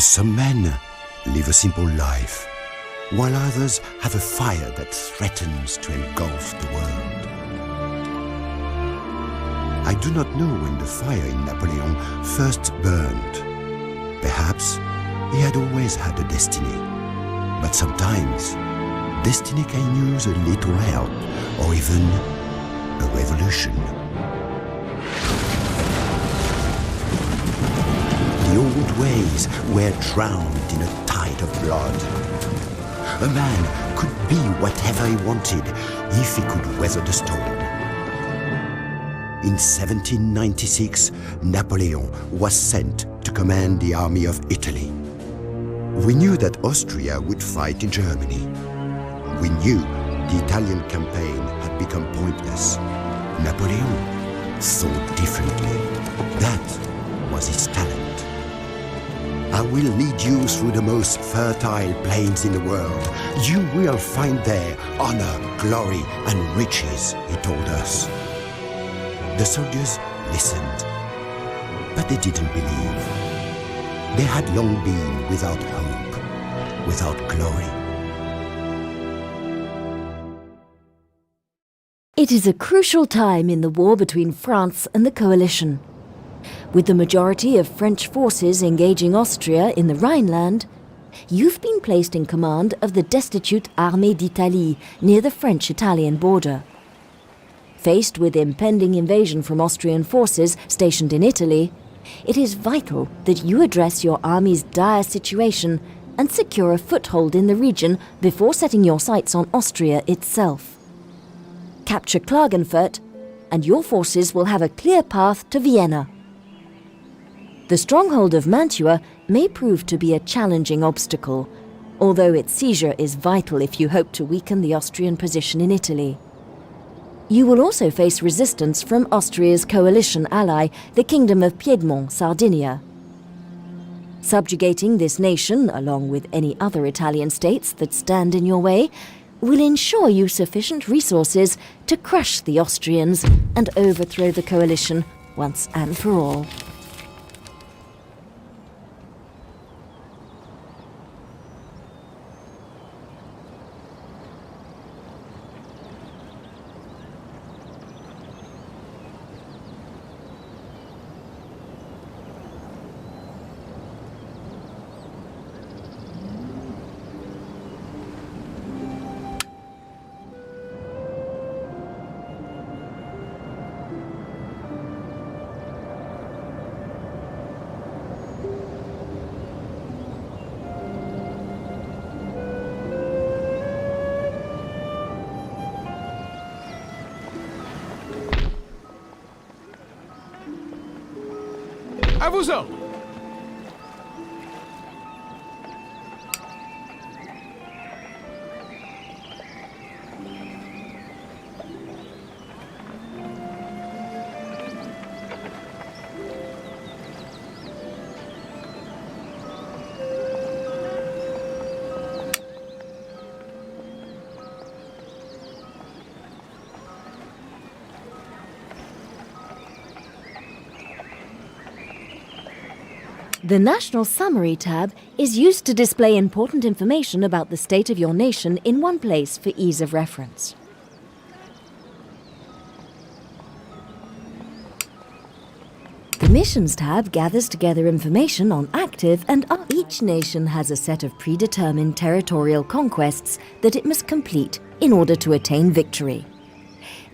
Some men live a simple life, while others have a fire that threatens to engulf the world. I do not know when the fire in Napoleon first burned. Perhaps he had always had a destiny, but sometimes destiny can use a little help or even a revolution. The old ways were drowned in a tide of blood. A man could be whatever he wanted if he could weather the storm. In 1796, Napoleon was sent to command the army of Italy. We knew that Austria would fight in Germany. We knew the Italian campaign had become pointless. Napoleon thought differently. That was his talent. I will lead you through the most fertile plains in the world. You will find there honor, glory, and riches, he told us. The soldiers listened, but they didn't believe. They had long been without hope, without glory. It is a crucial time in the war between France and the coalition. With the majority of French forces engaging Austria in the Rhineland, you've been placed in command of the destitute Armée d'Italie near the French-Italian border. Faced with impending invasion from Austrian forces stationed in Italy, it is vital that you address your army's dire situation and secure a foothold in the region before setting your sights on Austria itself. Capture Klagenfurt, and your forces will have a clear path to Vienna. The stronghold of Mantua may prove to be a challenging obstacle, although its seizure is vital if you hope to weaken the Austrian position in Italy. You will also face resistance from Austria's coalition ally, the Kingdom of Piedmont, Sardinia. Subjugating this nation, along with any other Italian states that stand in your way, will ensure you sufficient resources to crush the Austrians and overthrow the coalition once and for all. À vos ordres. The National Summary tab is used to display important information about the state of your nation in one place for ease of reference. The Missions tab gathers together information on active and each nation has a set of predetermined territorial conquests that it must complete in order to attain victory.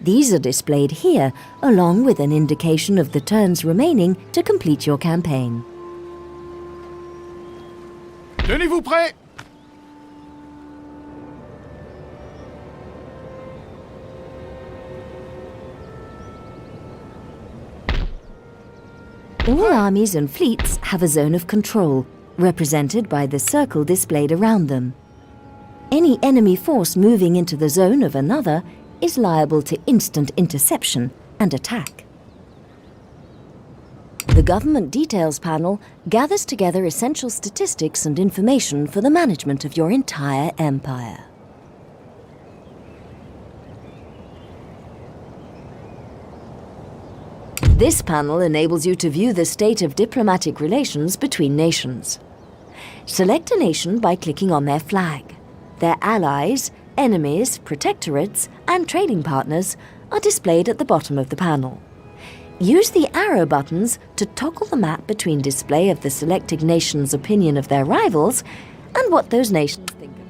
These are displayed here, along with an indication of the turns remaining to complete your campaign. Tenez-vous prêts! All armies and fleets have a zone of control, represented by the circle displayed around them. Any enemy force moving into the zone of another is liable to instant interception and attack. The Government Details panel gathers together essential statistics and information for the management of your entire empire. This panel enables you to view the state of diplomatic relations between nations. Select a nation by clicking on their flag. Their allies, enemies, protectorates, and trading partners are displayed at the bottom of the panel. Use the arrow buttons to toggle the map between display of the selected nation's opinion of their rivals and what those nations think of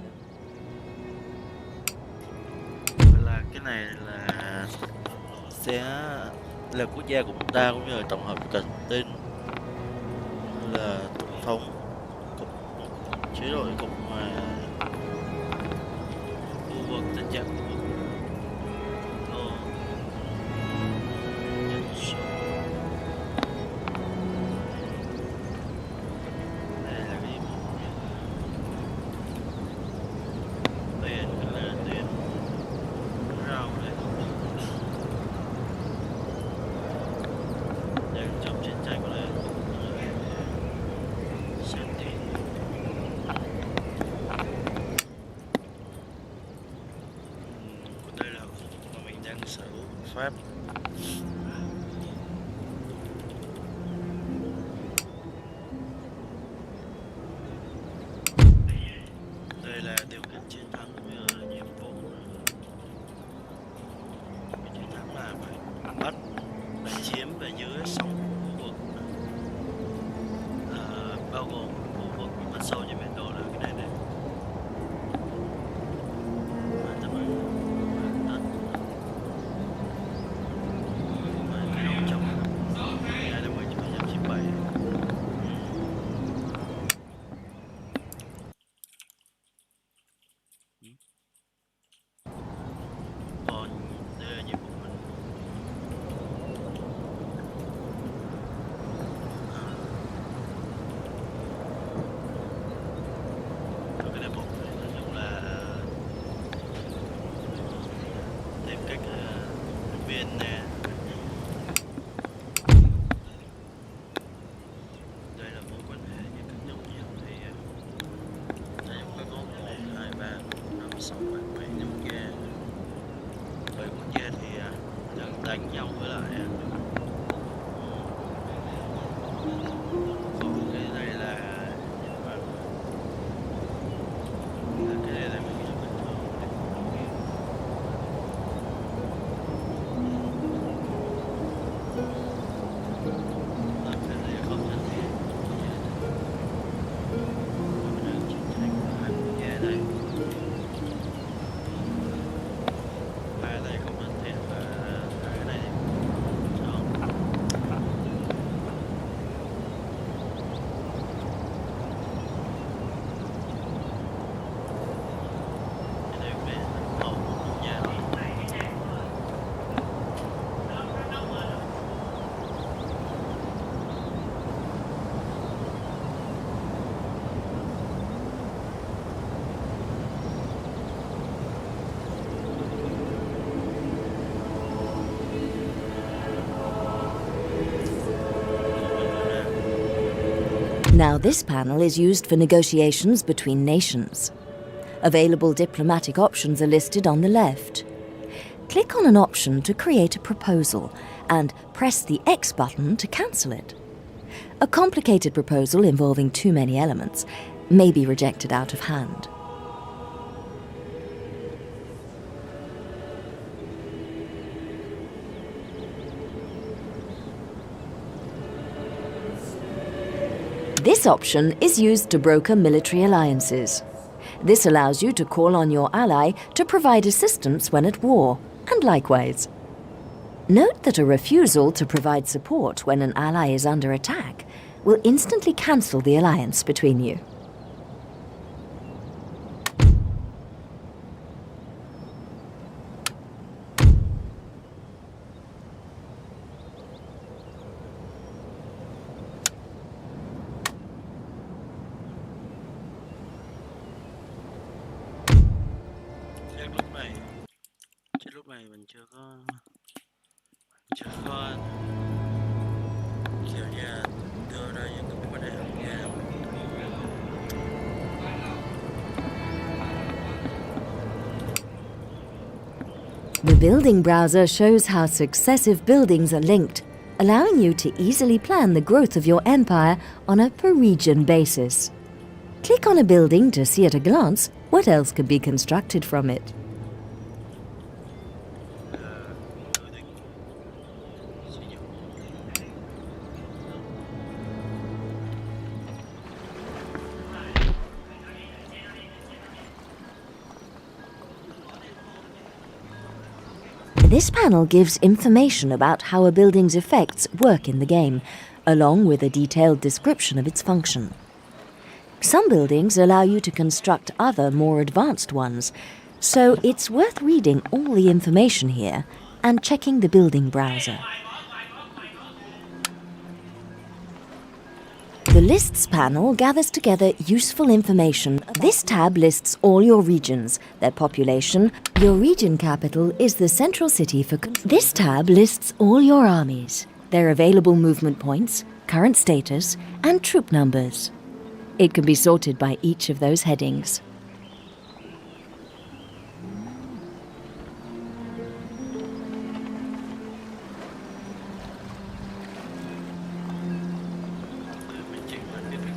them. Là cái này là sẽ là quốc gia của chúng ta cũng như là tổng hợp cả tên là tổng thống, chế độ cộng hòa, khu vực tình trạng khu vực, nhân số. Đây là cái tiền, cái là tiền rau đấy. Đây trong chiến tranh của đây. Đây là khu vực mà mình đang sở hữu Pháp. Đây là điều kiện chiến thắng cũng như là nhiệm vụ. Chiến thắng là phải bắt, phải chiếm và giữ xong khu vực, bao gồm khu vực mặt sâu trên bản đồ là cái này này. Còn đây là nhiệm vụ mình. Cái đề mục này nói chung là tìm cách viên nè. Đây là mối quan hệ giữa các đồng nghiệp thì đây là các mối 1, 2, 3, 4, 5, 6, 7, 8 quốc gia. 7 quốc gia thì đang đánh nhau với lại còn cái đây là cái đây là mình bình thường. Cái này không thân thiện. Mình đang chiến tranh với hai quốc gia đây. Hai đây không thân thiện và hai cái này thì không. Cái này về tổ của nhà đi. Now this panel is used for negotiations between nations. Available diplomatic options are listed on the left. Click on an option to create a proposal and press the X button to cancel it. A complicated proposal involving too many elements may be rejected out of hand. This option is used to broker military alliances. This allows you to call on your ally to provide assistance when at war, and likewise. Note that a refusal to provide support when an ally is under attack will instantly cancel the alliance between you. Lúc này mình chưa có kiểu như đưa ra những cái vấn đề nghe. The building browser shows how successive buildings are linked, allowing you to easily plan the growth of your empire on a per-region basis. Click on a building to see at a glance what else could be constructed from it. Dự định xây dựng This panel gives information about how a building's effects work in the game, along with a detailed description of its function. Some buildings allow you to construct other, more advanced ones, so it's worth reading all the information here and checking the building browser. The Lists panel gathers together useful information. This tab lists all your regions, their population. Your region capital is the central city for control. This tab lists all your armies, their available movement points, current status, and troop numbers. It can be sorted by each of those headings. mình chỉnh lại cái hình.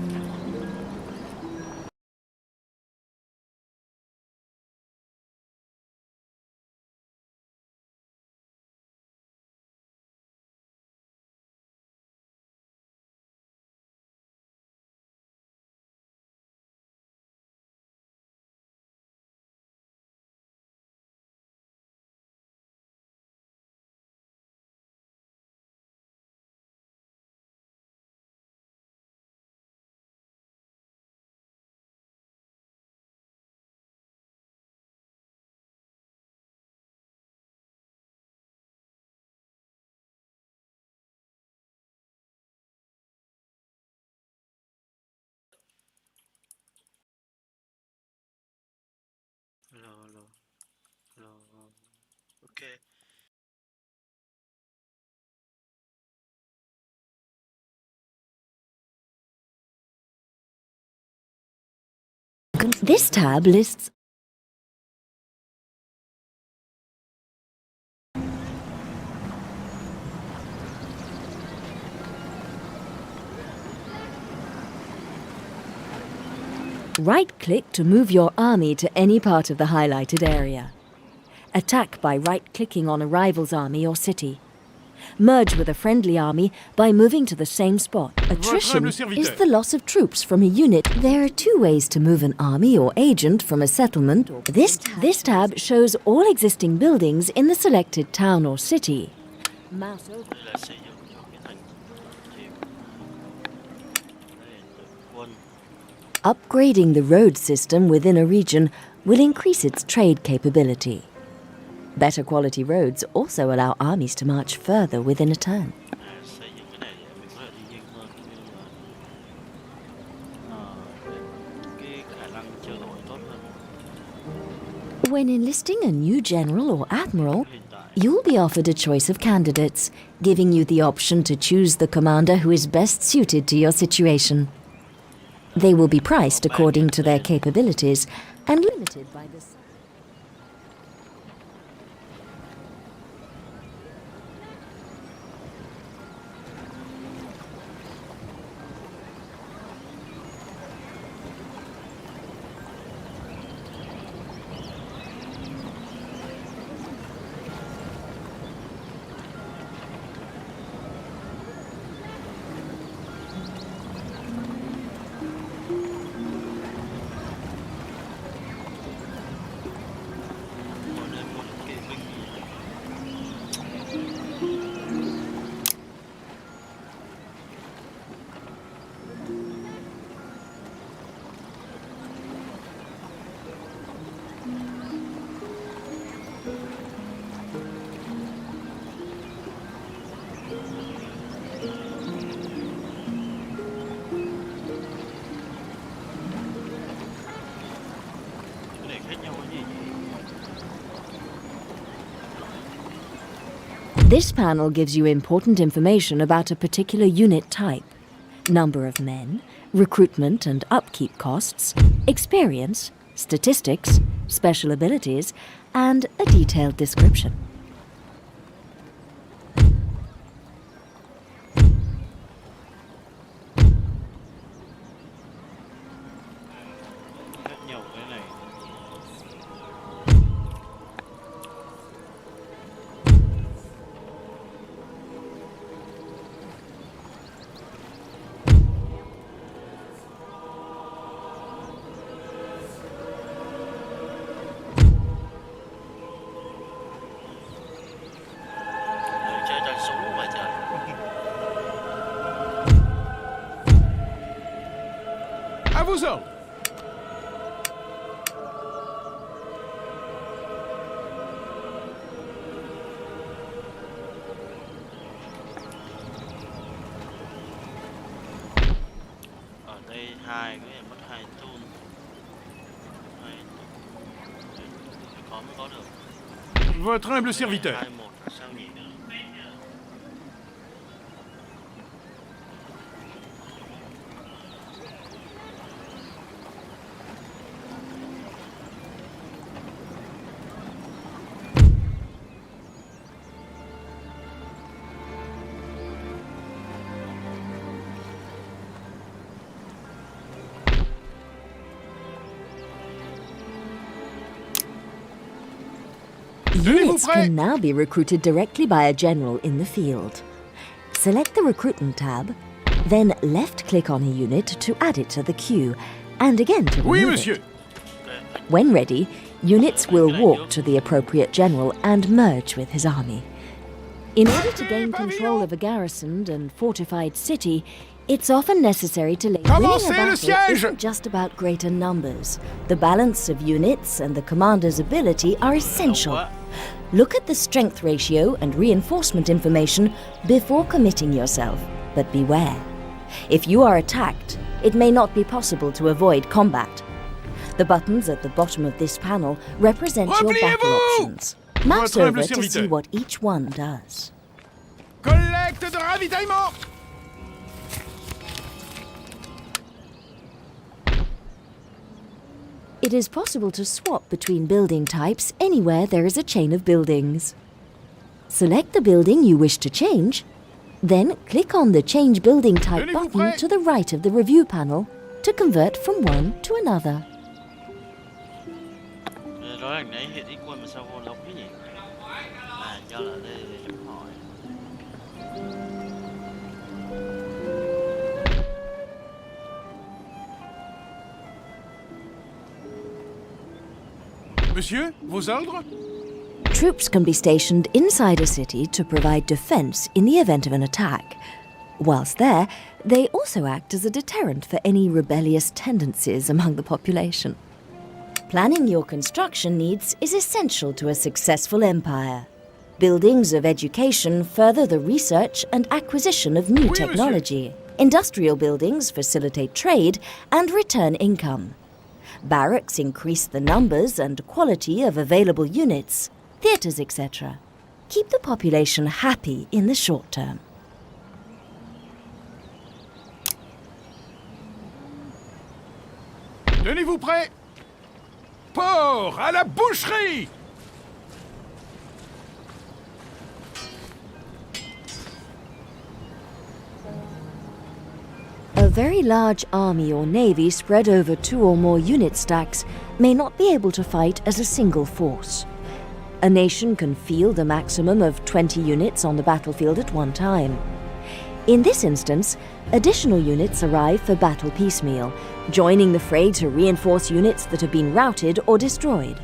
Rồi. Ok. This tab lists right-click to move your army to any part of the highlighted area. Attack by right-clicking on a rival's army or city. Merge with a friendly army by moving to the same spot. Attrition is the loss of troops from a unit. There are two ways to move an army or agent from a settlement. This tab shows all existing buildings in the selected town or city. Mouse over. Đây là xây dựng cho cái thành thêm đây là quân. Upgrading the road system within a region will increase its trade capability. Better quality roads also allow armies to march further within a turn. Xây dựng cái này để mình có thể đi nhanh hơn cũng như là cái khả năng trao đổi tốt hơn. When enlisting a new general or admiral, you'll be offered a choice of candidates, giving you the option to choose the commander who is best suited to your situation. They will be priced according to their capabilities and limited by the... This panel gives you important information about a particular unit type, number of men, recruitment and upkeep costs, experience, statistics, special abilities, and a detailed description. vos ordres. Ở đây hai cái này mất hai tool. Khó mới có được. Votre humble serviteur. 21 sao nhỉ? Units can now be recruited directly by a general in the field. Select the Recruitment tab, then left-click on a unit to add it to the queue, and again to Oui, remove monsieur. it. When ready, units will walk to the appropriate general and merge with his army. In order to gain control of a garrisoned and fortified city, it's often necessary to lay winning a Commencez le battle siège! isn't just about greater numbers. The balance of units and the commander's ability are essential. Look at the strength ratio and reinforcement information before committing yourself, but beware. If you are attacked, it may not be possible to avoid combat. The buttons at the bottom of this panel represent your battle Repliez-vous! options. Mouse Votre humble over to see serviteur. what each one does. Collecte de ravitaillement. It is possible to swap between building types anywhere there is a chain of buildings. Select the building you wish to change, then click on the Change Building Type Tenez-vous button prêt? to the right of the review panel to convert from one to another. Rõ ràng nãy hiện equal mà sao vô Loki nhỉ? À, do là đây chấm hỏi. Monsieur, vos ordres? Troops can be stationed inside a city to provide defense in the event of an attack. Whilst there, they also act as a deterrent for any rebellious tendencies among the population. Planning your construction needs is essential to a successful empire. Buildings of education further the research and acquisition of new Oui, monsieur. technology. Industrial buildings facilitate trade and return income. Barracks increase the numbers and quality of available units, theatres, etc. Keep the population happy in the short term. Tenez-vous prêts. Porc à la boucherie. A very large army or navy spread over 2 or more unit stacks may not be able to fight as a single force. A nation can field a maximum of 20 units on the battlefield at one time. In this instance, additional units arrive for battle piecemeal, joining the fray to reinforce units that have been routed or destroyed.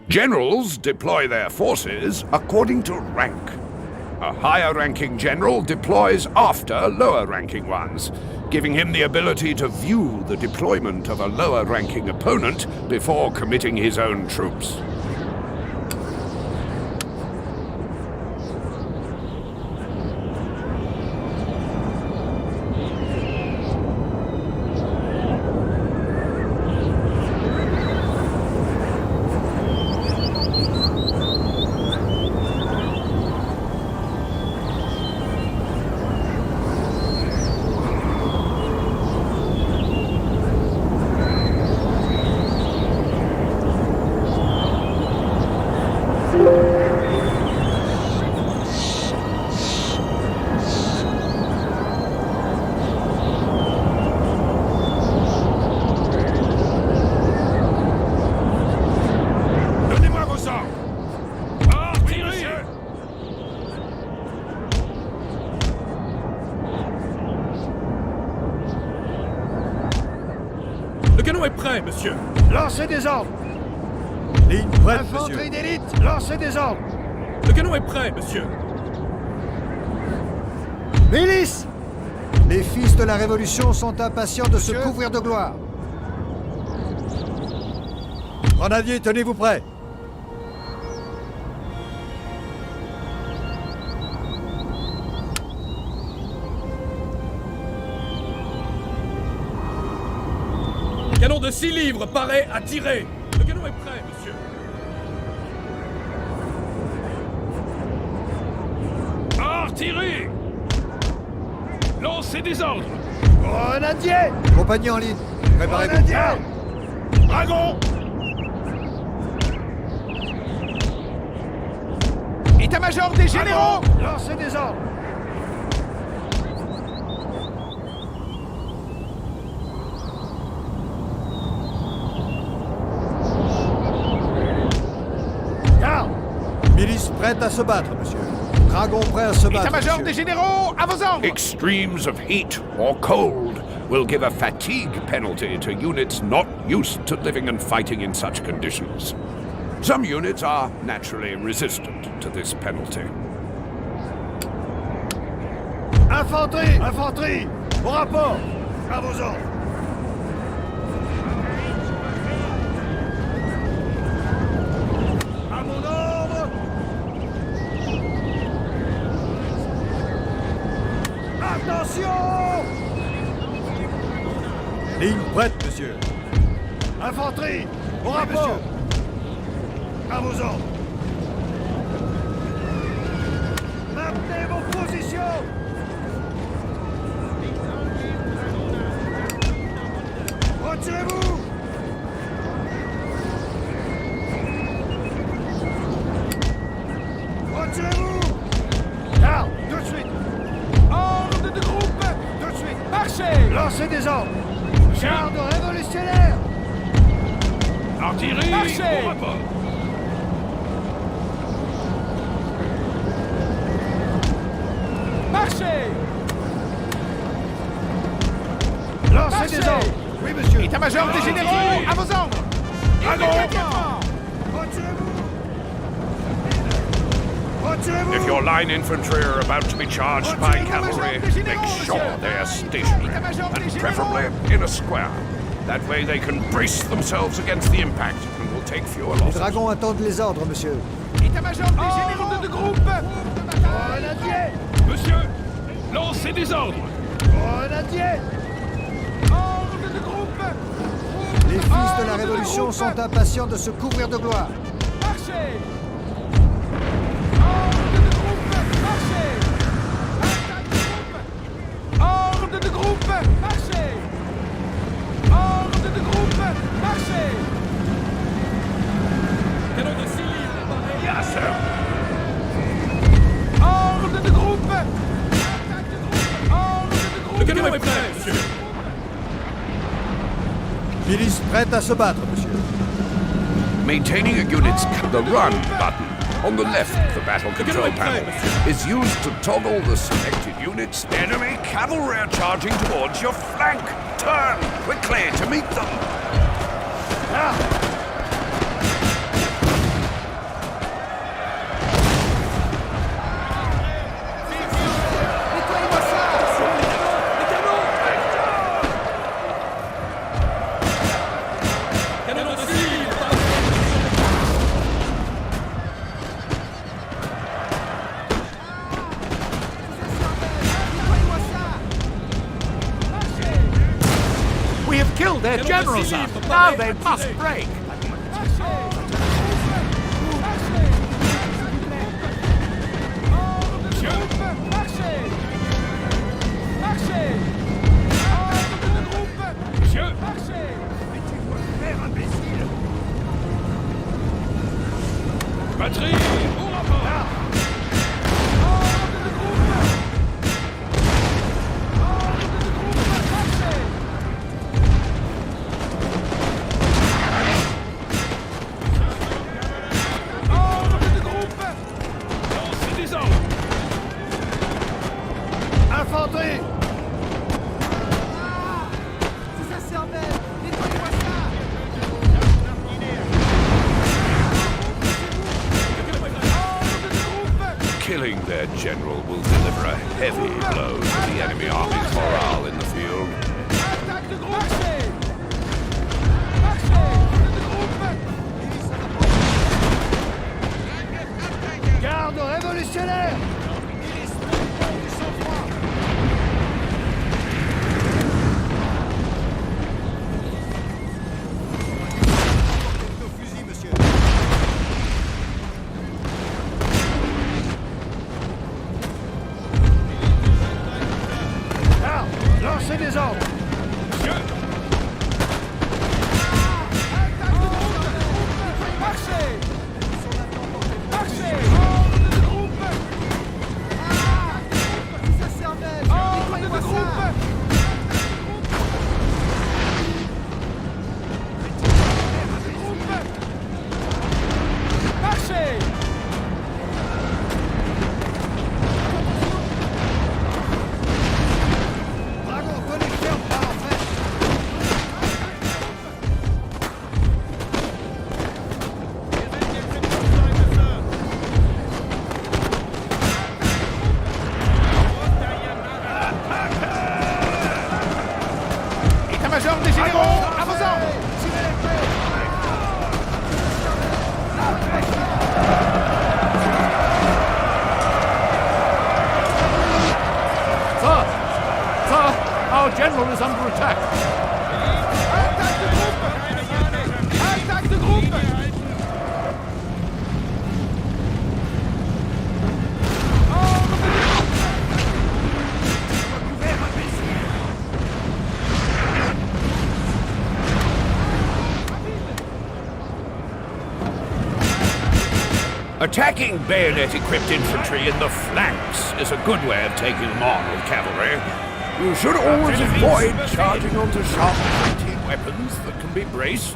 Generals deploy their forces according to rank. A higher-ranking general deploys after lower-ranking ones, giving him the ability to view the deployment of a lower-ranking opponent before committing his own troops. Le canon est prêt, monsieur. Lancez des ordres. Ligne prête, Infanterie monsieur. d'élite, lancez des ordres. Le canon est prêt, monsieur. Milice! Les fils de la Révolution sont impatients de se couvrir de gloire. Grenadiers, tenez-vous prêts. Canon de 6 livres, paré à tirer. Le canon est prêt, monsieur. Artillerie! Lancez des ordres. Grenadiers! Compagnie en ligne. Préparez-vous. Grenadiers! Dragon! État-major des généraux! Lancez des ordres. Garde! Milice prête à se battre, monsieur. Dragon prêt à se battre, État-major monsieur. des généraux, à vos ordres! Extremes of heat or cold will give a fatigue penalty to units not used to living and fighting in such conditions. Some units are naturally resistant to this penalty. Infanterie! Infanterie! Au rapport! À vos ordres! À mon ordre! Attention! Ligne prête, monsieur. Infanterie! Au rapport! À vos ordres! Maintenez vos positions! Retirez-vous! Retirez-vous! Garde! Tout de suite! Ordre de groupe! Tout de suite! Marchez! Lancez des ordres! Garde révolutionnaire! Artillerie! Marchez! Au rapport! Marchez! Lancez des ordres! Oui, monsieur! État-major des généraux, à vos ordres! Immédiatement! Retirez-vous! Retirez-vous! If your line infantry are about to be charged by cavalry, make sure they are stationary, and preferably in a square. That way they can brace themselves against the impact and will take fewer Les losses. dragons attendent les ordres, monsieur. État-major des généraux de groupe! Grenadiers! Monsieur, lancez des ordres! Grenadiers! Ordre de groupe! Les fils de la Révolution sont impatients de se couvrir de gloire. Marchez! Ordre de groupe! Marchez! Attaque de groupe! Ordre de groupe! Marchez! Ordre de groupe! Marchez! Canon de 6 livres, pareil! Yes, sir. Ordre de groupe! Attaque de groupe! Ordre de groupe! Le canon est prêt, monsieur! Milice prête à se battre, monsieur. Maintaining a unit's the run button on the left of the battle control panel is used to toggle the selected unit's enemy cavalry are charging towards your flank. Turn quickly to meet them. Nettoyez-moi ça! Les canons! Canon de 6 livres, We have killed their general, sir. Now they must break. Batterie, au rapport! Infanterie! C'est ça, c'est un bel! Nettoyez-moi general will deliver a heavy blow to the enemy army's morale in the field. Attaque de groupe! Marchez! Marchez! De groupe! Garde révolutionnaire! Lancez des ordres! Monsieur! Marchez! Marchez! Ordre de groupe! Ordre de groupe! Marchez! État-major des généraux, à vos ordres! Sir! Sir! Our general is under attack! Attaque de groupe! Attaque de groupe! Attacking bayonet-equipped infantry in the flanks is a good way of taking them on with cavalry. You should always avoid charging onto sharp pointing weapons that can be braced.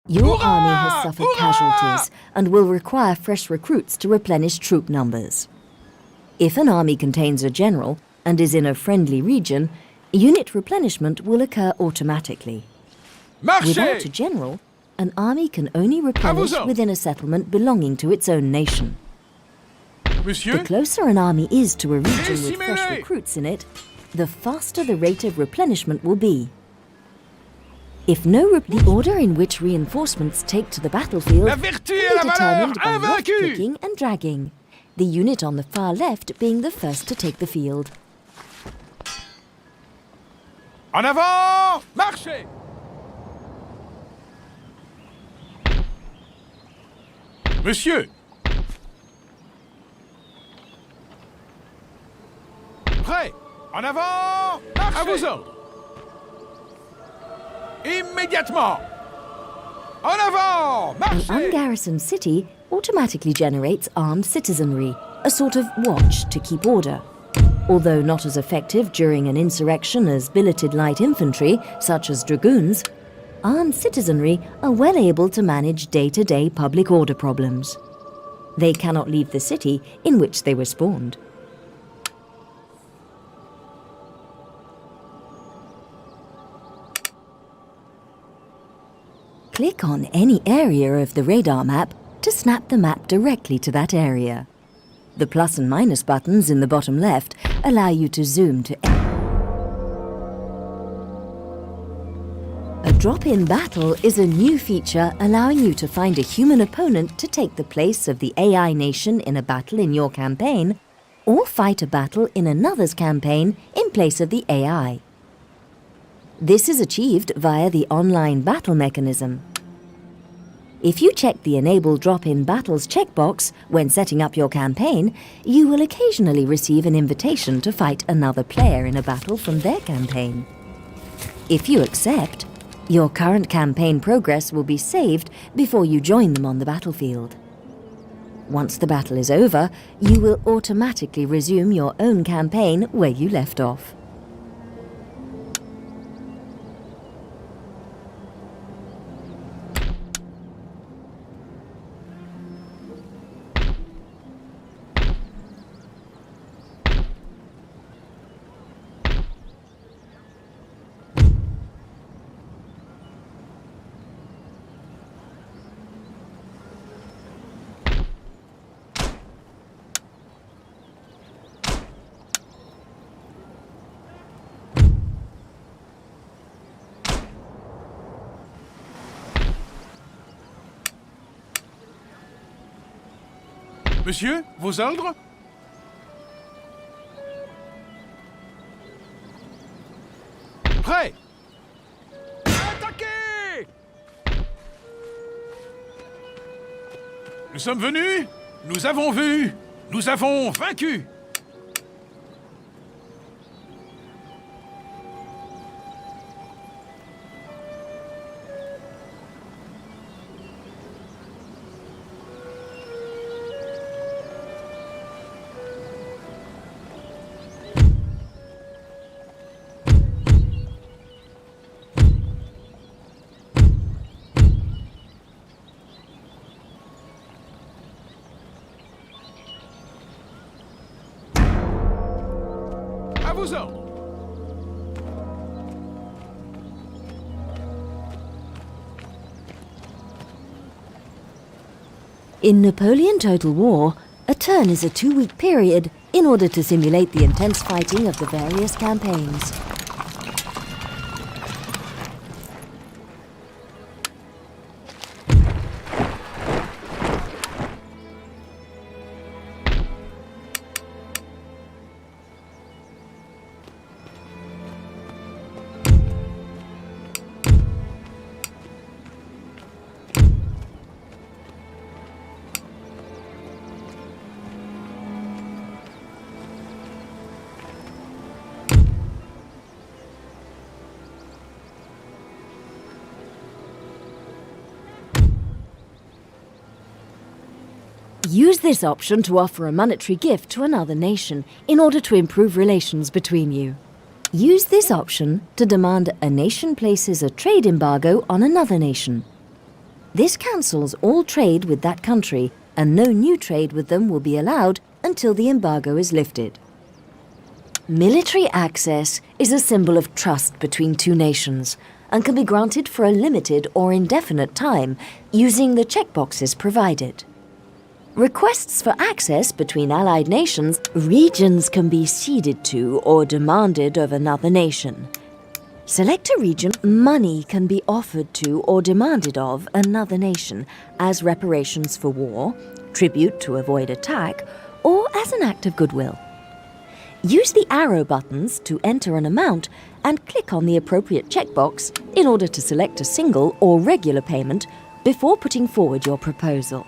Your army has suffered casualties and will require fresh recruits to replenish troop numbers. If an army contains a general and is in a friendly region, unit replenishment will occur automatically. Without a general, an army can only replenish within a settlement belonging to its own nation. The closer an army is to a region with fresh recruits in it, the faster the rate of replenishment will be. If the order in which reinforcements take to the battlefield will be determined by left-clicking and dragging, the unit on the far left being the first to take the field. En avant! Marchez! Monsieur! Prêt! En avant! Marchez! À vos ordres! Immédiatement! En avant! An Marchez! ungarrisoned city automatically generates armed citizenry, a sort of watch to keep order. Although not as effective during an insurrection as billeted light infantry, such as dragoons, armed citizenry are well able to manage day-to-day public order problems. They cannot leave the city in which they were spawned. Click on any area of the radar map to snap the map directly to that area. The plus and minus buttons in the bottom left allow you to zoom to... A drop-in battle is a new feature allowing you to find a human opponent to take the place of the AI nation in a battle in your campaign, or fight a battle in another's campaign in place of the AI. This is achieved via the online battle mechanism. If you check the Enable Drop-in Battles checkbox when setting up your campaign, you will occasionally receive an invitation to fight another player in a battle from their campaign. If you accept, your current campaign progress will be saved before you join them on the battlefield. Once the battle is over, you will automatically resume your own campaign where you left off. Monsieur, vos ordres? Prêt! Attaquez! Nous sommes venus, nous avons vu, nous avons vaincu! À vos ordres. In Napoleon Total War, a turn is a 2-week period in order to simulate the intense fighting of the various campaigns. Use this option to offer a monetary gift to another nation in order to improve relations between you. Use this option to demand a nation places a trade embargo on another nation. This cancels all trade with that country, and no new trade with them will be allowed until the embargo is lifted. Military access is a symbol of trust between two nations and can be granted for a limited or indefinite time using the checkboxes provided. Requests for access between allied nations, regions can be ceded to or demanded of another nation. Select a region, money can be offered to or demanded of another nation as reparations for war, tribute to avoid attack, or as an act of goodwill. Use the arrow buttons to enter an amount and click on the appropriate checkbox in order to select a single or regular payment before putting forward your proposal.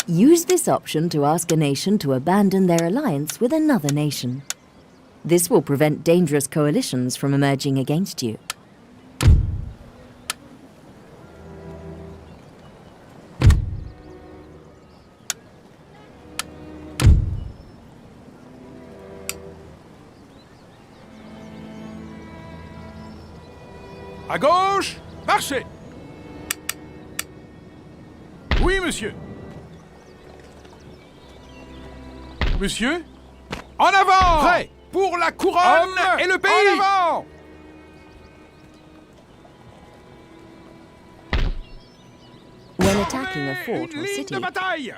Use this option to ask a nation to abandon their alliance with another nation. This will prevent dangerous coalitions from emerging against you. À gauche, marchez! Oui, monsieur. Monsieur? En avant! Prêt! Pour la couronne et le pays! En avant! When attacking a fort or city,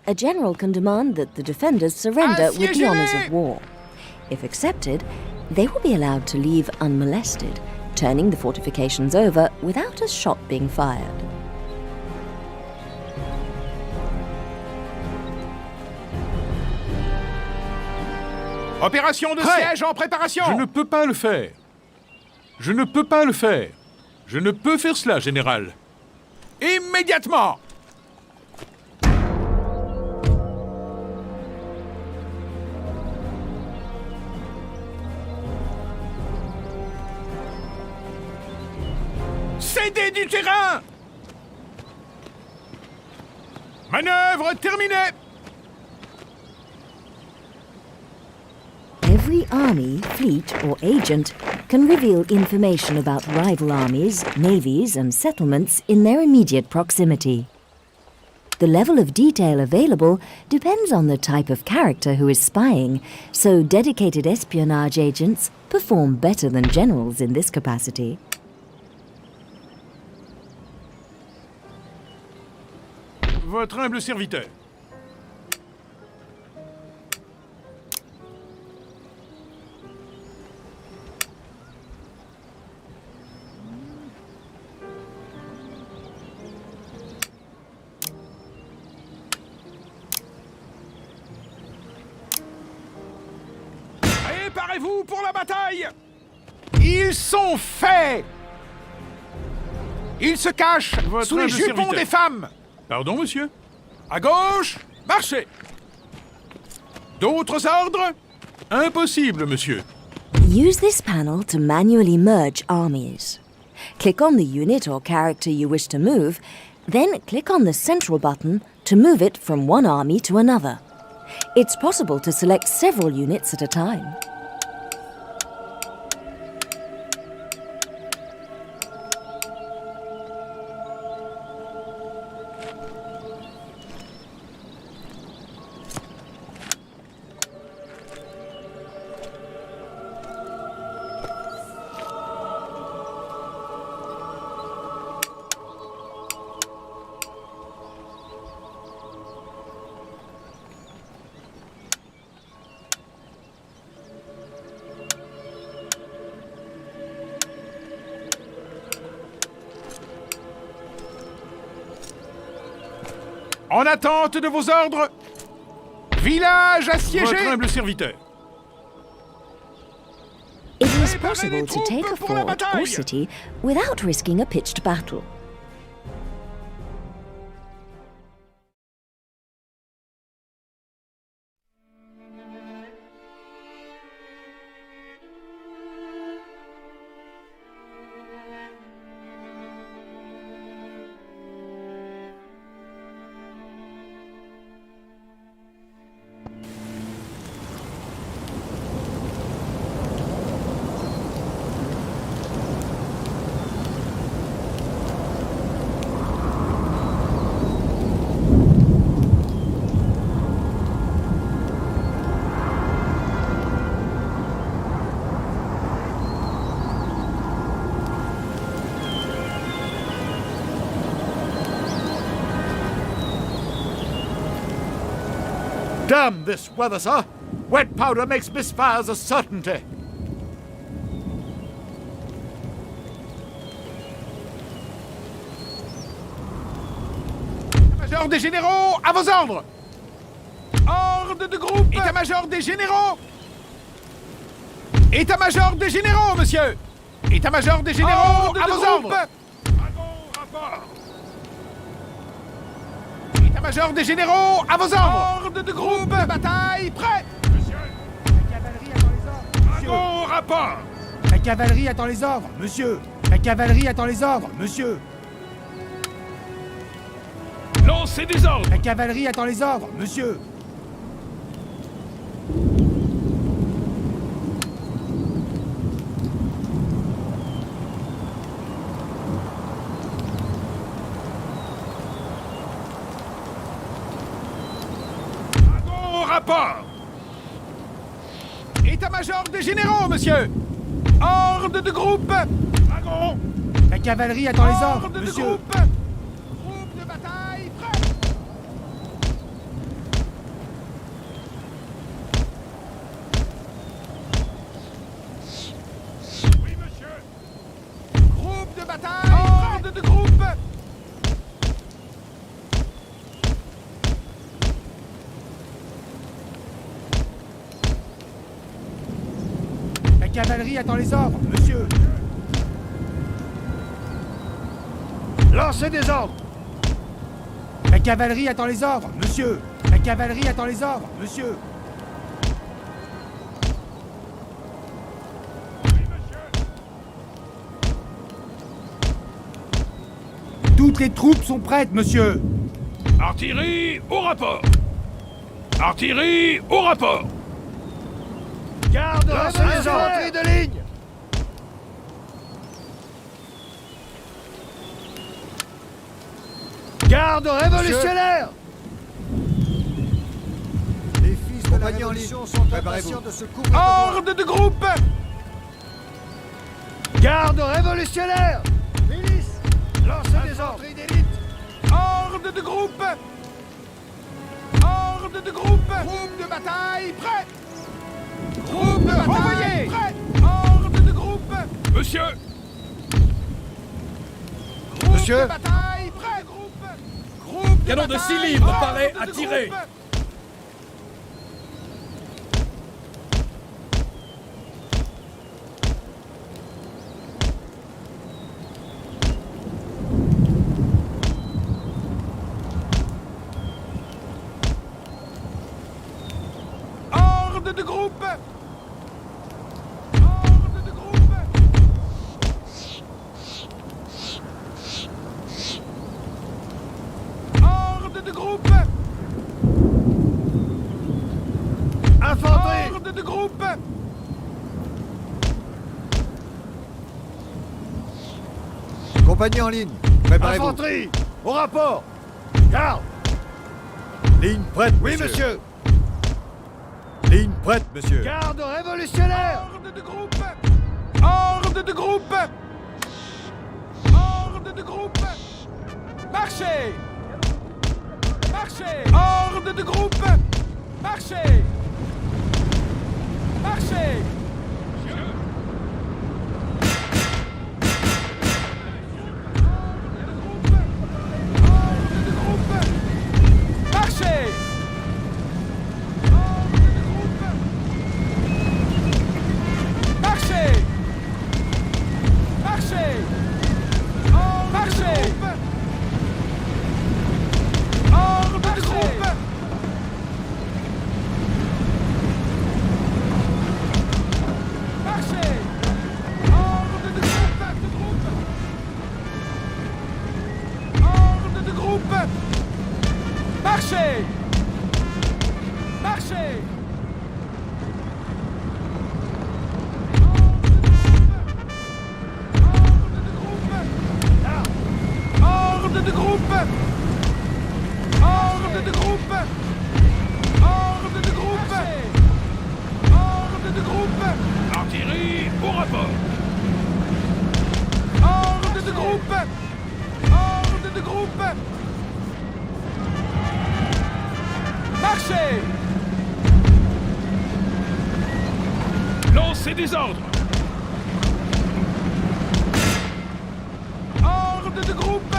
a general can demand that the defenders surrender with the honors of war. If accepted, they will be allowed to leave unmolested, turning the fortifications over without a shot being fired. Opération de siège en préparation! Je ne peux pas le faire. Je ne peux pas le faire. Je ne peux faire cela, général. Immédiatement! Cédez du terrain! Manœuvre terminée! Every army, fleet, or agent can reveal information about rival armies, navies, and settlements in their immediate proximity. The level of detail available depends on the type of character who is spying, so dedicated espionage agents perform better than generals in this capacity. Votre humble serviteur. Préparez-vous pour la bataille! Ils sont faits! Ils se cachent sous les jupons des femmes! Pardon, monsieur? À gauche, marchez! D'autres ordres? Impossible, monsieur. Use this panel to manually merge armies. Click on the unit or character you wish to move, then click on the central button to move it from one army to another. It's possible to select several units at a time. En attente de vos ordres, village assiégé. Votre humble serviteur. It is possible to take a fort or city without risking a pitched battle. Damn this weather, sir! Wet powder makes misfires a certainty. État-major des généraux, à vos ordres! Ordre de groupe! État-major des généraux! État-major des généraux, monsieur! État-major des généraux, à vos ordres! État-major des généraux, à vos ordres! Ordre de groupe! Bataille, prêt! Monsieur! La cavalerie attend les ordres, monsieur! Rapport! La cavalerie attend les ordres, monsieur! La cavalerie attend les ordres, monsieur! Lancez des ordres! La cavalerie attend les ordres, monsieur! Rapport! État-major des généraux, monsieur! Ordre de groupe! Dragon! La cavalerie attend les ordres, de monsieur! groupe! Groupe de bataille, prêt! Oui, monsieur! Groupe de bataille, ordre de groupe! La cavalerie attend les ordres, monsieur! Lancez des ordres! La cavalerie attend les ordres, monsieur! La cavalerie attend les ordres, monsieur! Toutes les troupes sont prêtes, monsieur! Artillerie au rapport! Artillerie au rapport! Garde, Lancez les ordres de ligne! Garde révolutionnaire! Les fils de la Révolution sont impatients de se couvrir de gloire. Ordre de groupe! Garde révolutionnaire! Milice! Lancez des ordres d'élite! Ordre de groupe! Ordre de groupe! Groupe de bataille prêt! Groupe de bataille prêt! Ordre de groupe! Monsieur! Groupe Monsieur? de bataille prêt! Groupe de Canon de bataille, 6 livres, ordre paré, de à tirer. groupe. Ordre de groupe! Ordre de groupe! Ordre de groupe! Infanterie! Ordre de groupe! Compagnie en ligne. Préparez-vous. Infanterie! Au rapport! Garde! Ligne prête, Oui, monsieur! Ligne prête, monsieur. Garde révolutionnaire! Ordre de groupe! Ordre de groupe! Ordre de groupe! Marchez! Marchez! Ordre de groupe! Marchez! Marchez! Ordre de groupe! Marchez! Ordre de groupe! Marchez! Marchez! Marchez! Ordre de groupe! Marchez! Ordre de groupe! Ordre de groupe! Marchez! Marchez! Ordre de groupe! Ordre de groupe! Ordre de groupe! Ordre de groupe! Artillerie, au rapport. Ordre de groupe! Ordre de groupe! Marchez! Lancez des ordres. Ordre de groupe!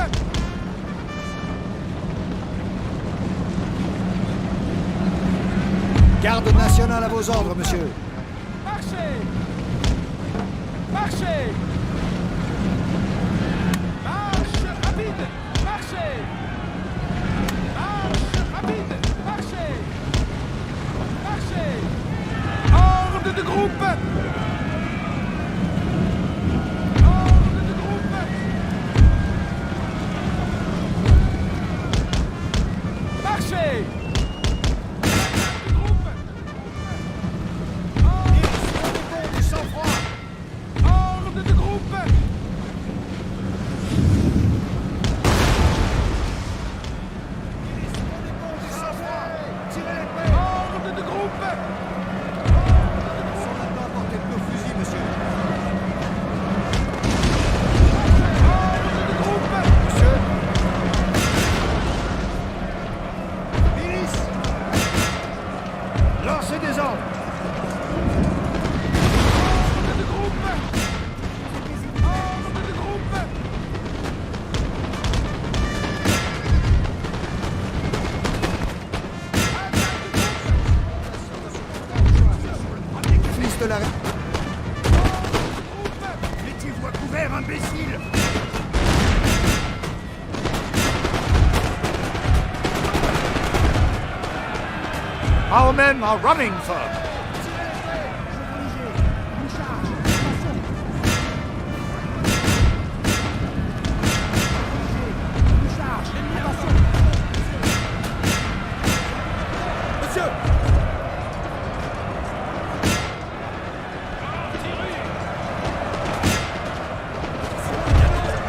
Garde nationale à vos ordres, monsieur. Marchez! Marchez! Marche rapide! Marchez! Marche rapide! Marchez! Marchez! Ordre de groupe! Ordre de groupe! Marchez! Du sang-froid! Ordre de groupe! Du sang-froid! Tirez l'épée! Ordre de groupe! Ils sont maintenant à portée de nos fusils, monsieur. Ordre de groupe! Monsieur, Milice! Lancez des ordres! Ordre de groupe! Ordre de groupe! fils de la Mettez-vous à couvert, imbécile! Our men are running, sir! Monsieur!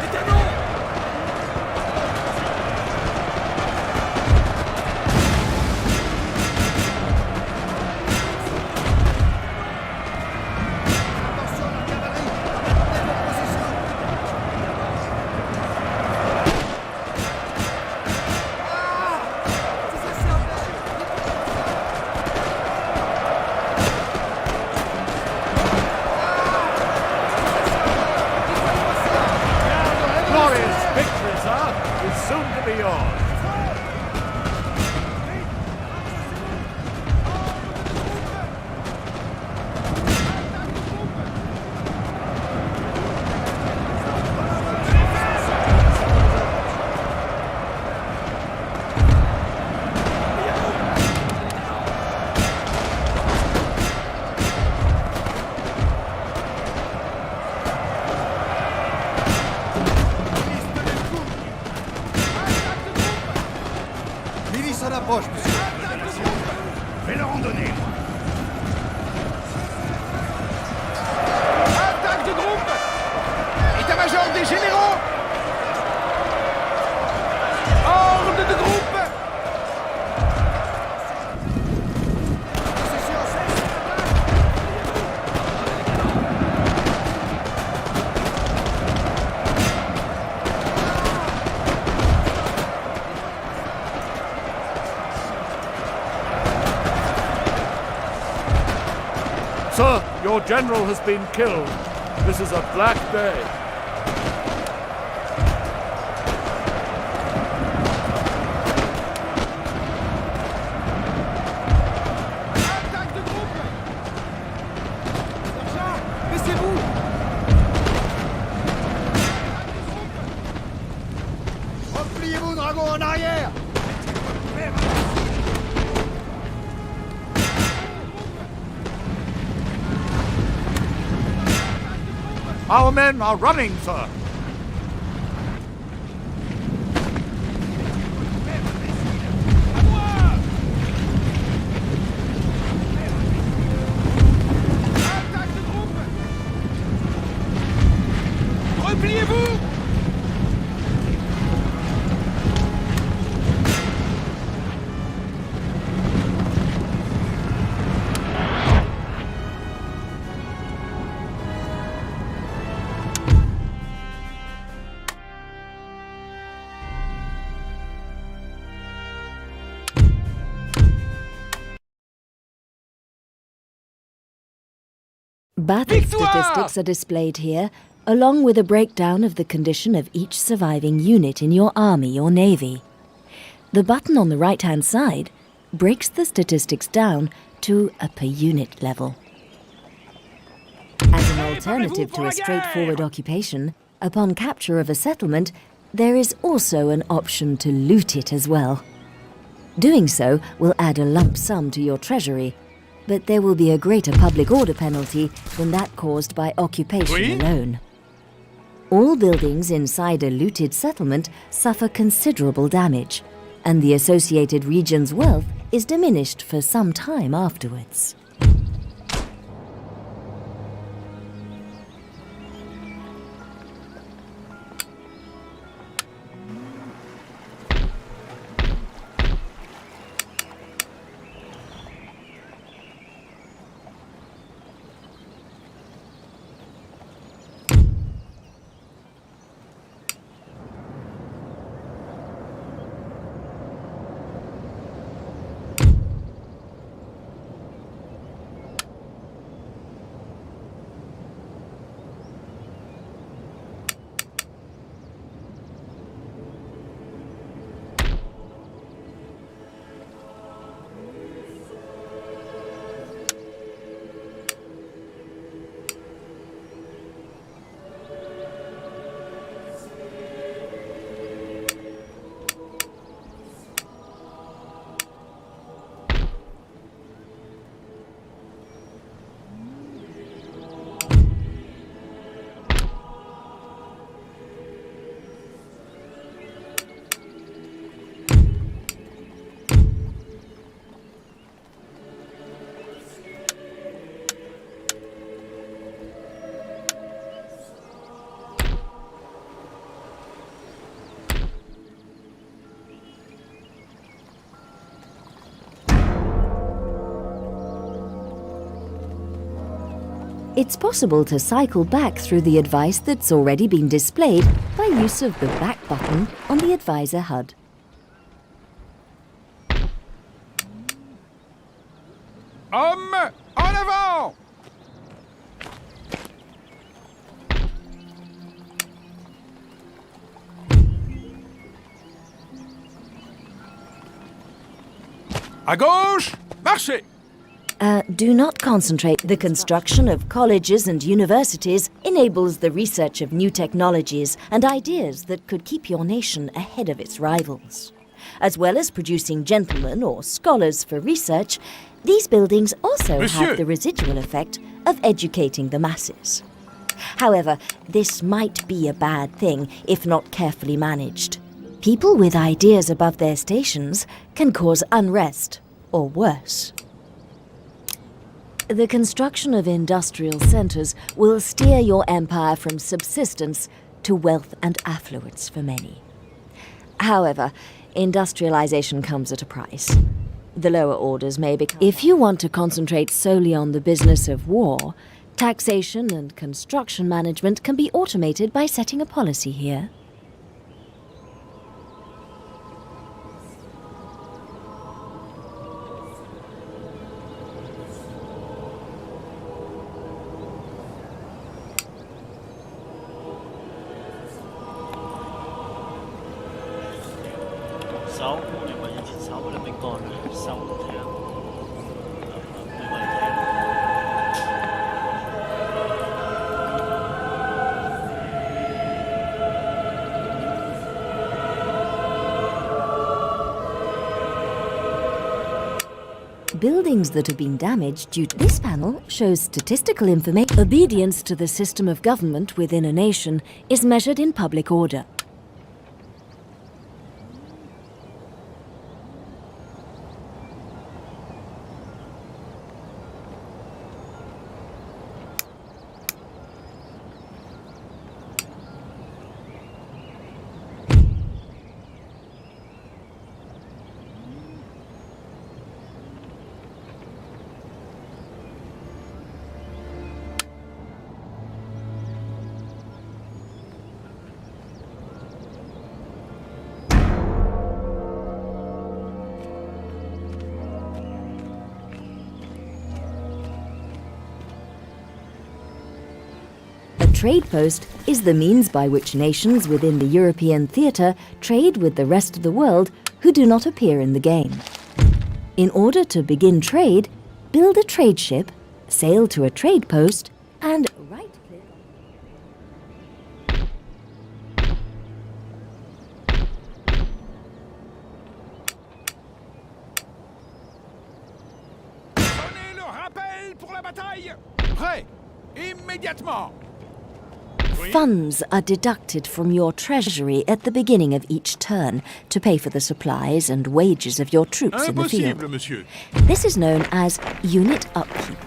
Les canons! soon to be yours. Fais leur en donner. Attaque de groupe! État-major des généraux! Horde de groupe! Sir, your general has been killed. This is a black day. Attaque de groupe! Sergent, baissez-vous! Repliez-vous, dragon, en arrière! Our men are running, sir. Attaque de groupe! Repliez-vous! Battle Victoire! statistics are displayed here, along with a breakdown of the condition of each surviving unit in your army or navy. The button on the right-hand side breaks the statistics down to a per-unit level. As an alternative to a straightforward occupation, upon capture of a settlement, there is also an option to loot it as well. Doing so will add a lump sum to your treasury, but there will be a greater public order penalty than that caused by occupation Oui? alone. All buildings inside a looted settlement suffer considerable damage, and the associated region's wealth is diminished for some time afterwards. It's possible to cycle back through the advice that's already been displayed by use of the back button on the advisor HUD. Hommes, en avant! À gauche, marchez! Do not concentrate. The construction of colleges and universities enables the research of new technologies and ideas that could keep your nation ahead of its rivals. As well as producing gentlemen or scholars for research, these buildings also have the residual effect of educating the masses. However, this might be a bad thing if not carefully managed. People with ideas above their stations can cause unrest, or worse. The construction of industrial centres will steer your empire from subsistence to wealth and affluence for many. However, industrialization comes at a price. The lower orders may become... If you want to concentrate solely on the business of war, taxation and construction management can be automated by setting a policy here. Buildings that have been damaged due to this panel shows statistical information. Obedience to the system of government within a nation is measured in public order. A trade post is the means by which nations within the European theatre trade with the rest of the world who do not appear in the game. In order to begin trade, build a trade ship, sail to a trade post, and right-click. Donnez le rappel pour la bataille! Prêt! Immédiatement! Funds are deducted from your treasury at the beginning of each turn to pay for the supplies and wages of your troops in the field. Impossible, monsieur. This is known as unit upkeep.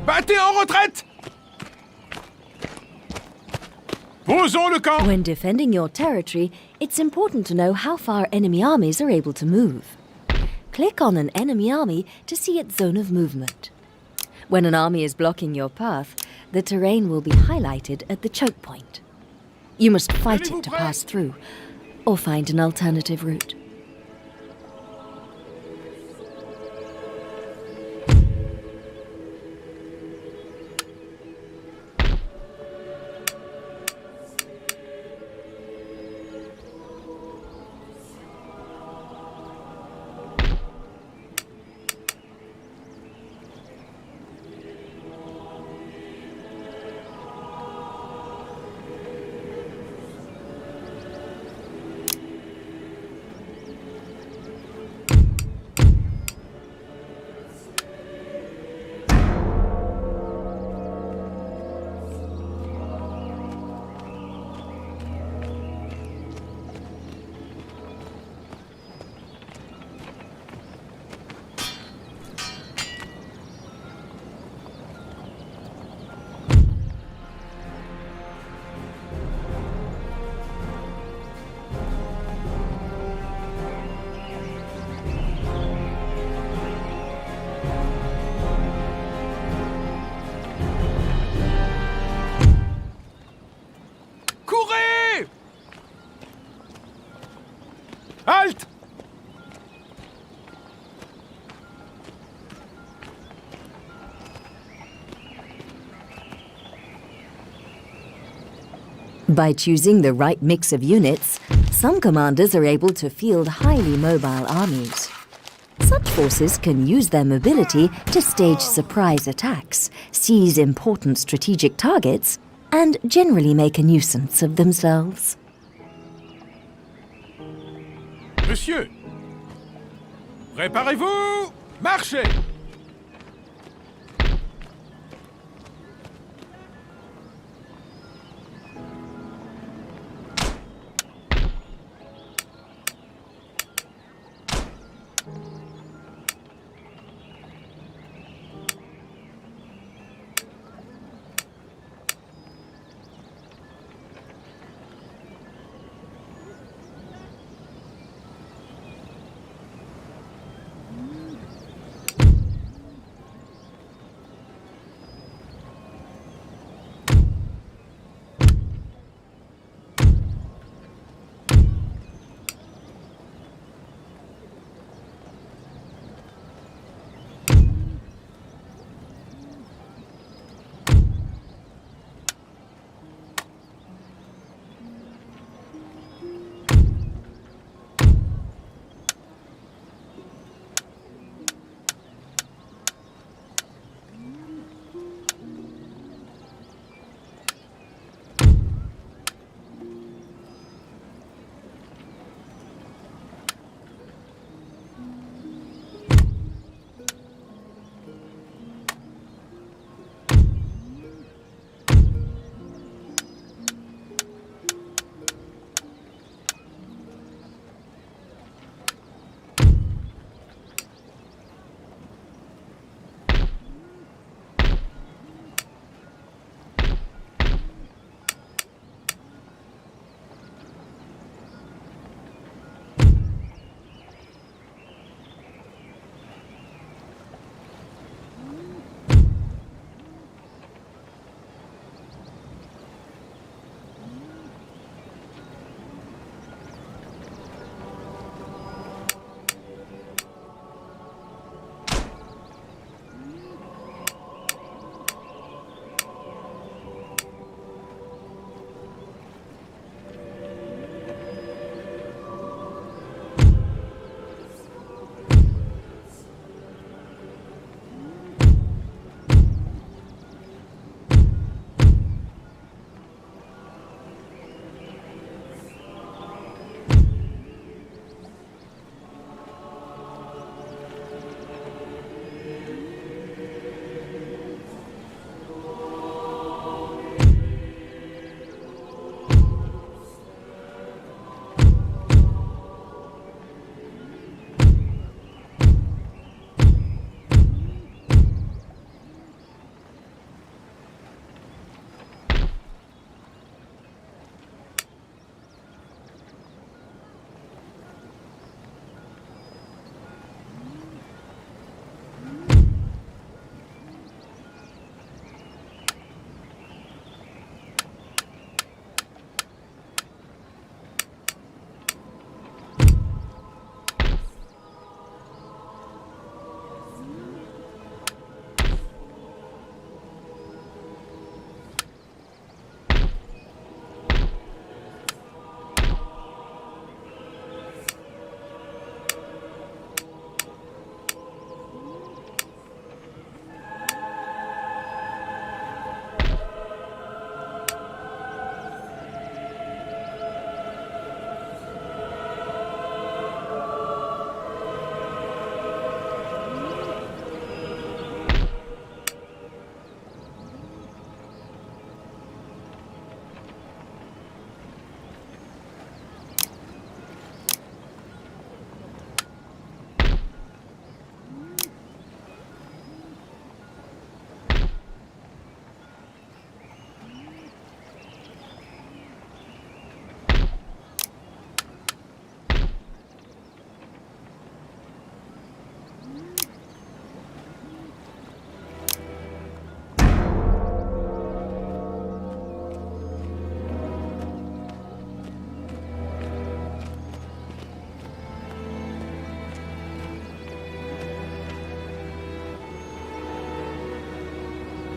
Battez en retraite! Posons le camp! When defending your territory, it's important to know how far enemy armies are able to move. Click on an enemy army to see its zone of movement. When an army is blocking your path, the terrain will be highlighted at the choke point. You must fight it to pass through, or find an alternative route. By choosing the right mix of units, some commanders are able to field highly mobile armies. Such forces can use their mobility to stage surprise attacks, seize important strategic targets, and generally make a nuisance of themselves. Monsieur, préparez-vous, marchez!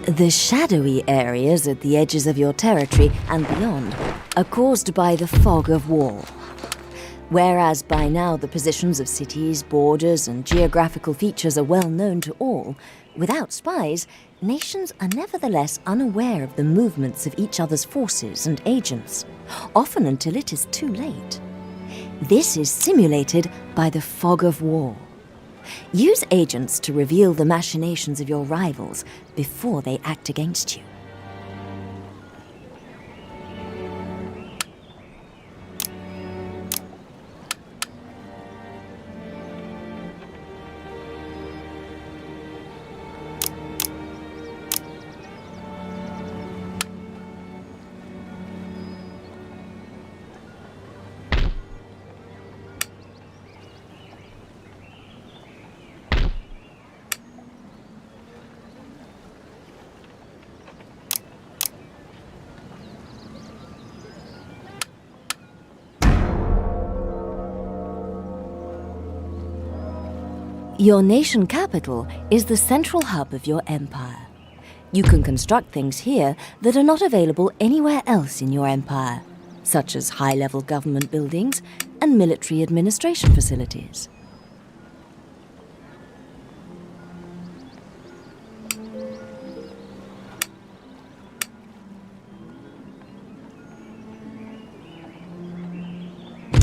The shadowy areas at the edges of your territory and beyond are caused by the fog of war. Whereas by now the positions of cities, borders, and geographical features are well known to all, without spies, nations are nevertheless unaware of the movements of each other's forces and agents, often until it is too late. This is simulated by the fog of war. Use agents to reveal the machinations of your rivals before they act against you. Your nation capital is the central hub of your empire. You can construct things here that are not available anywhere else in your empire, such as high-level government buildings and military administration facilities.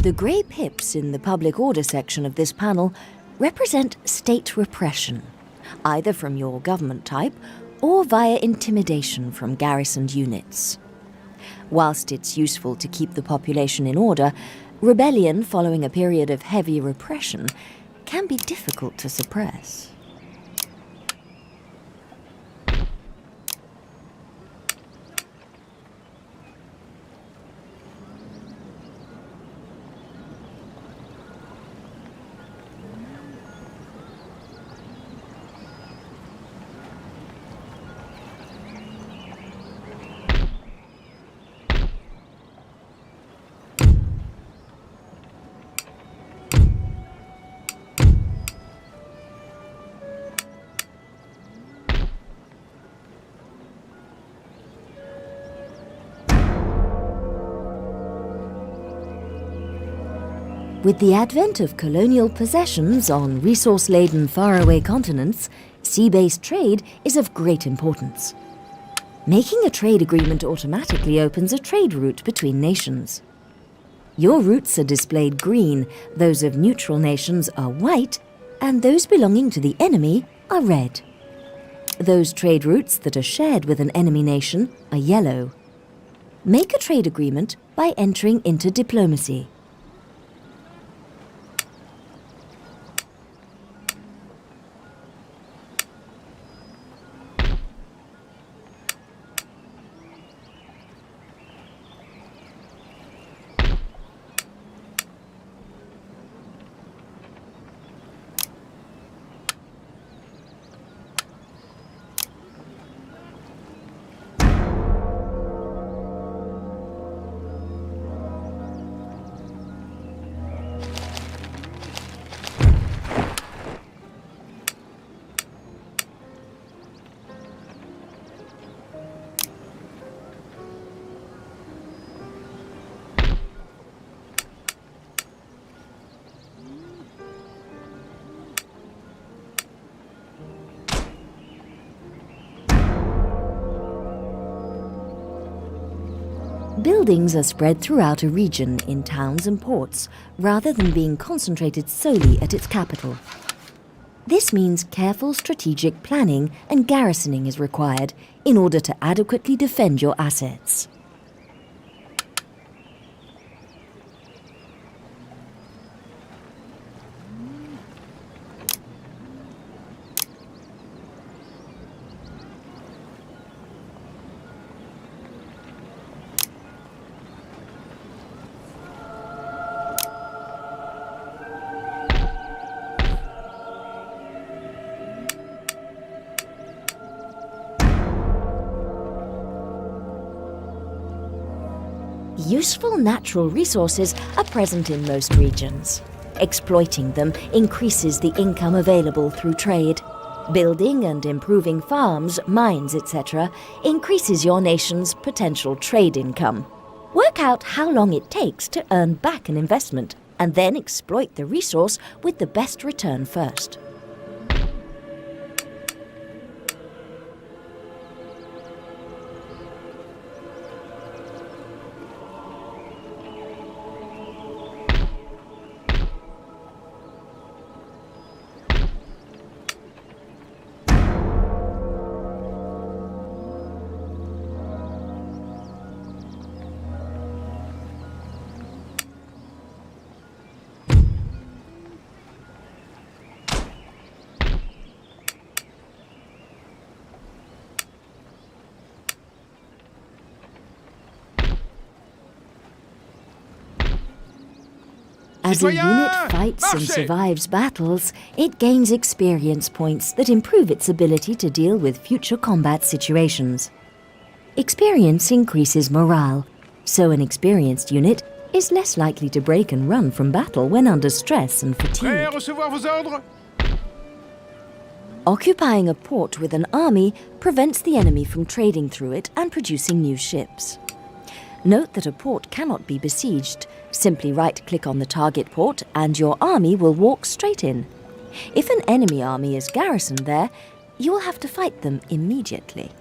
The grey pips in the public order section of this panel represent state repression, either from your government type or via intimidation from garrisoned units. Whilst it's useful to keep the population in order, rebellion following a period of heavy repression can be difficult to suppress. With the advent of colonial possessions on resource-laden faraway continents, sea-based trade is of great importance. Making a trade agreement automatically opens a trade route between nations. Your routes are displayed green, those of neutral nations are white, and those belonging to the enemy are red. Those trade routes that are shared with an enemy nation are yellow. Make a trade agreement by entering into diplomacy. Buildings are spread throughout a region in towns and ports, rather than being concentrated solely at its capital. This means careful strategic planning and garrisoning is required in order to adequately defend your assets. Useful natural resources are present in most regions. Exploiting them increases the income available through trade. Building and improving farms, mines, etc. increases your nation's potential trade income. Work out how long it takes to earn back an investment, and then exploit the resource with the best return first. As a unit fights and survives battles, it gains experience points that improve its ability to deal with future combat situations. Experience increases morale, so an experienced unit is less likely to break and run from battle when under stress and fatigue. Prêt à recevoir vos ordres? Occupying a port with an army prevents the enemy from trading through it and producing new ships. Note that a port cannot be besieged. Simply right-click on the target port and your army will walk straight in. If an enemy army is garrisoned there, you will have to fight them immediately.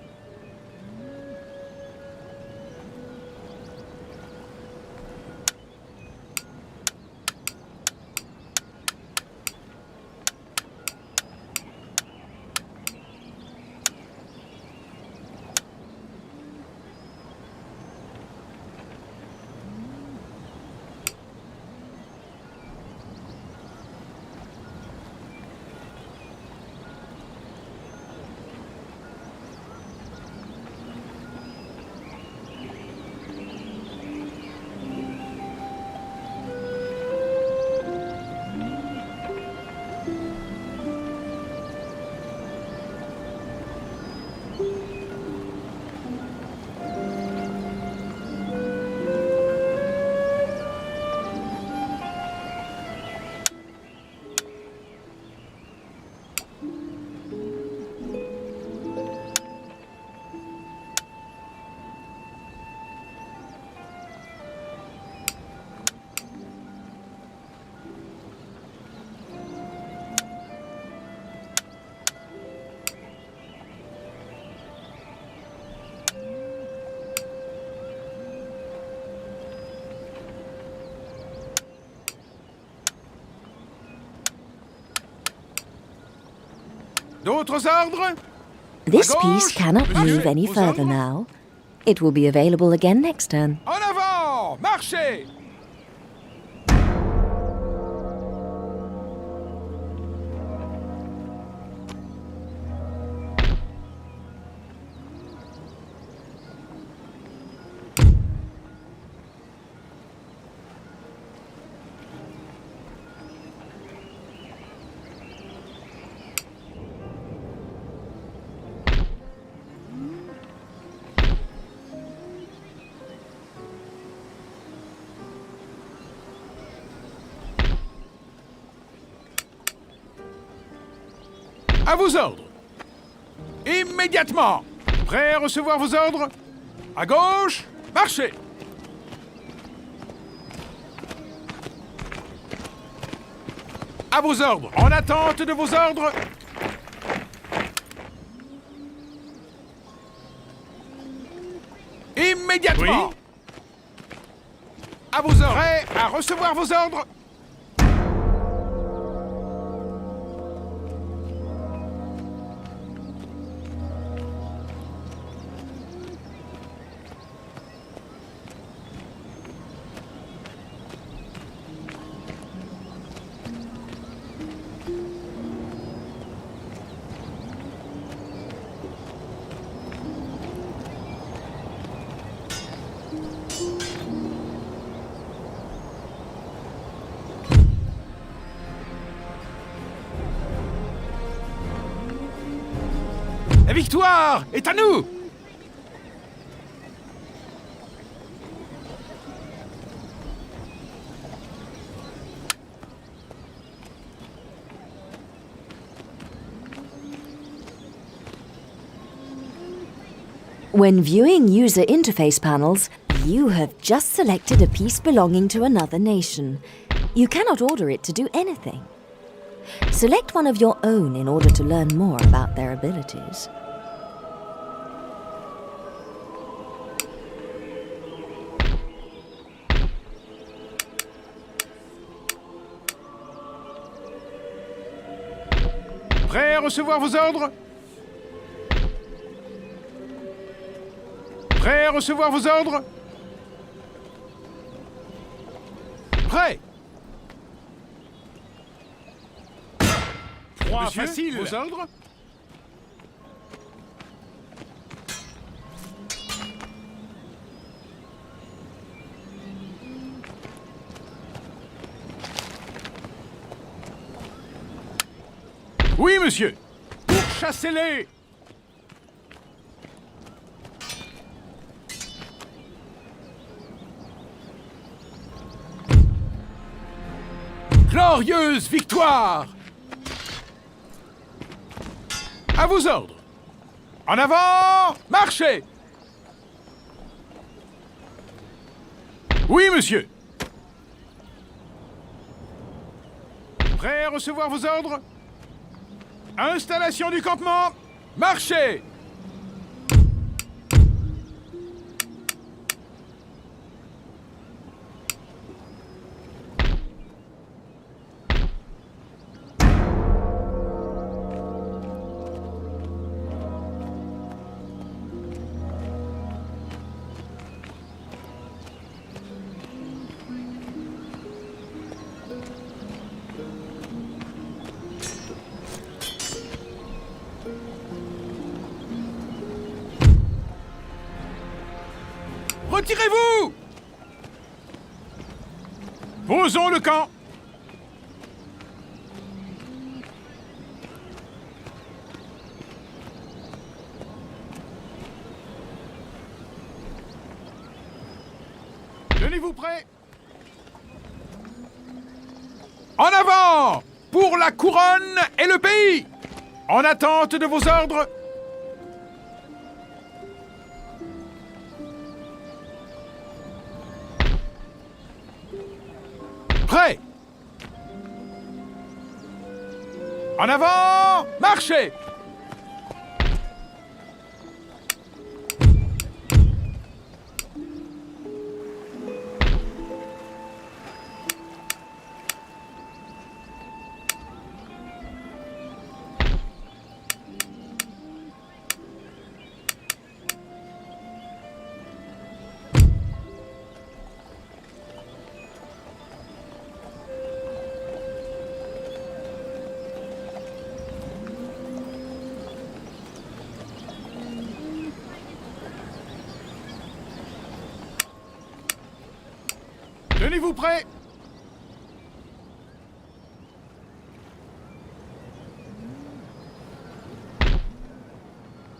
D'autres ordres? This piece cannot move any further now. It will be available again next turn. En avant! Marchez! À vos ordres. Immédiatement. Prêt à recevoir vos ordres? À gauche, marchez. À vos ordres. En attente de vos ordres. Immédiatement. Oui. À vos ordres. Prêt à recevoir vos ordres. La victoire est à nous! When viewing user interface panels, You have just selected a piece belonging to another nation. You cannot order it to do anything. Select one of your own in order to learn more about their abilities. Prêt à recevoir vos ordres? Prêt à recevoir vos ordres? Prêt! Proie facile, vos ordres? Oui, monsieur. Pourchassez-les. Glorieuse victoire! À vos ordres. En avant, marchez! Oui, monsieur. Prêt à recevoir vos ordres? Installation du campement, marchez! Retirez-vous! Posons le camp! Tenez-vous prêts? En avant! Pour la couronne et le pays! En attente de vos ordres! Prêt! En avant! Marchez! Tenez-vous prêts?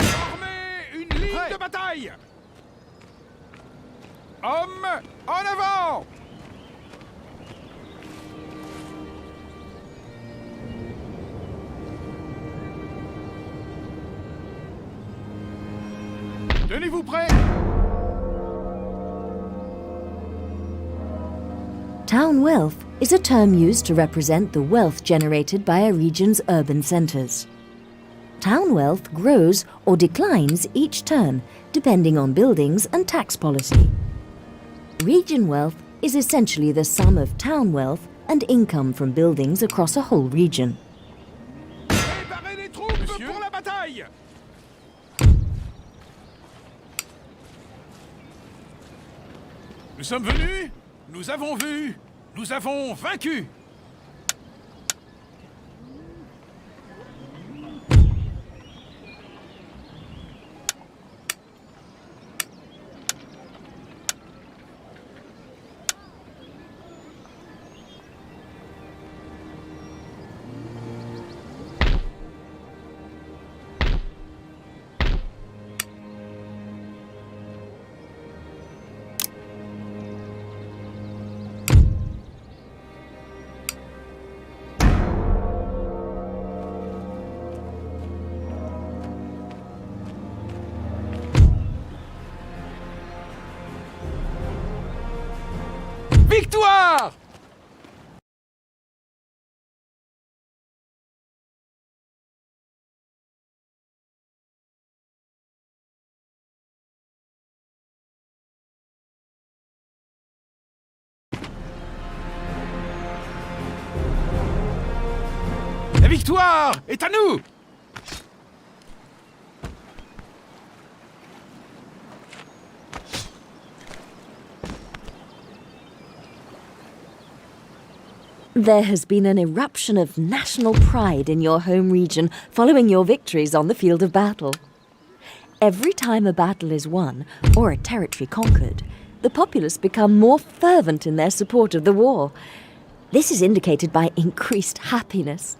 Formez une ligne de bataille! Hommes, en avant! Tenez-vous prêts? Town wealth is a term used to represent the wealth generated by a region's urban centres. Town wealth grows or declines each turn, depending on buildings and tax policy. Region wealth is essentially the sum of town wealth and income from buildings across a whole region. Préparez les troupes pour la bataille! Nous sommes venus, nous avons vu, nous avons vaincu! victoire! La victoire est à nous! There has been an eruption of national pride in your home region following your victories on the field of battle. Every time a battle is won or a territory conquered, the populace become more fervent in their support of the war. This is indicated by increased happiness.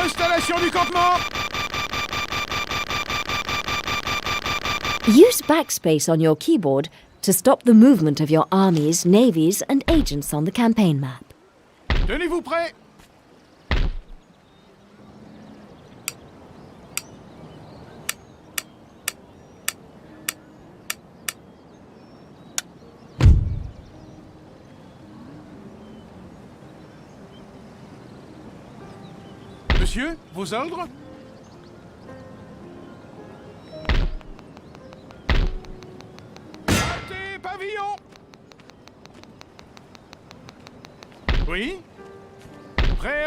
Installation du campement! Use backspace on your keyboard to stop the movement of your armies, navies, and agents on the campaign map. Tenez-vous prêts! Monsieur, vos ordres? Arrêtez, pavillon! Oui? Prêt?